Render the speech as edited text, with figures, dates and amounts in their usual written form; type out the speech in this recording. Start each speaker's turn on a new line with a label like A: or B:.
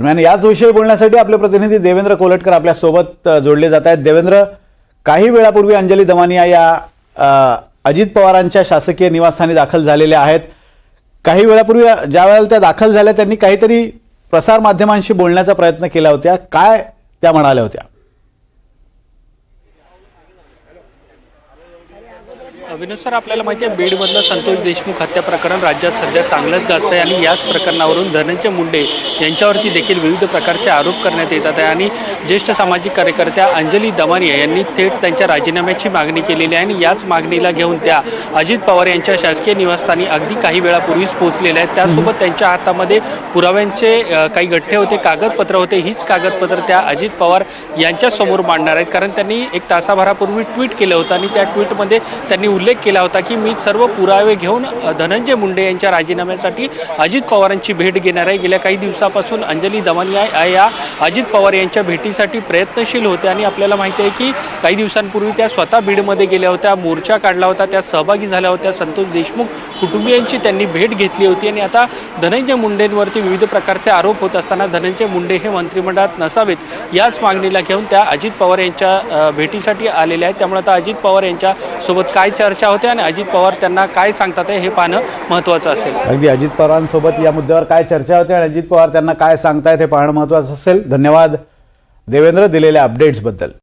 A: दरम्यान याच विषयी बोलण्यासाठी आपले प्रतिनिधी देवेंद्र कोलटकर आपल्या सोबत जोडले जात आहेत। देवेंद्र, काही वेळापूर्वी अंजली दमानिया या अजित पवारांच्या शासकीय निवासस्थानी दाखल झालेल्या आहेत। काही वेळापूर्वी ज्या वेळेला त्या दाखल झाल्या त्यांनी काहीतरी प्रसार माध्यमांशी बोलण्याचा प्रयत्न केला होता, काय त्या म्हणाल्या होत्या?
B: विनोद सर, आपल्याला माहिती आहे बीडमधलं संतोष देशमुख हत्या प्रकरण राज्यात सध्या चांगलंच गाजतंय आणि याच प्रकरणावरून धनंजय मुंडे यांच्यावरती देखील विविध प्रकारचे आरोप करण्यात येतात आहे आणि ज्येष्ठ सामाजिक कार्यकर्त्या अंजली दमानिया यांनी थेट त्यांच्या राजीनाम्याची मागणी केलेली आहे आणि याच मागणीला घेऊन त्या अजित पवार यांच्या शासकीय निवासस्थानी अगदी काही वेळापूर्वीच पोहोचलेल्या आहेत। त्यासोबत त्यांच्या हातामध्ये पुराव्यांचे काही गठ्ठे होते, कागदपत्र होते। हीच कागदपत्र त्या अजित पवार यांच्यासमोर मांडणार आहेत, कारण त्यांनी एक तासाभरापूर्वी ट्विट केलं होतं आणि त्या ट्विटमध्ये त्यांनी उल्लेख केला होता की मी सर्व पुरावे घेऊन धनंजय मुंडे यांच्या राजीनाम्यासाठी अजित पवारांची भेट घेणार आहे। गेल्या काही दिवसापासून अंजली दमानिया या अजित पवार यांच्या भेटीसाठी प्रयत्नशील होत्या आणि आपल्याला माहिती आहे की काही दिवसांपूर्वी त्या स्वतः बीडमध्ये गेल्या होत्या, मोर्चा काढला होता, त्या सहभागी झाल्या होत्या। संतोष देशमुख कुटुंबियांची त्यांनी भेट घेतली होती आणि आता धनंजय मुंडेंवरती विविध प्रकारचे आरोप होत असताना धनंजय मुंडे हे मंत्रिमंडळात नसावेत याच मागणीला घेऊन त्या अजित पवार यांच्या भेटीसाठी आलेल्या आहेत। त्यामुळे आता अजित पवार यांच्या सोबत काय चर्चा होते आणि अजित पवार त्यांना काय सांगतात हे पाहणं महत्त्वाचं असेल।
A: अगदी अजित पवारांसोबत या मुद्द्यावर काय चर्चा होते आणि अजित पवार त्यांना काय सांगतायत हे पाहणं महत्त्वाचं असेल। धन्यवाद देवेंद्र दिलेल्या अपडेट्सबद्दल।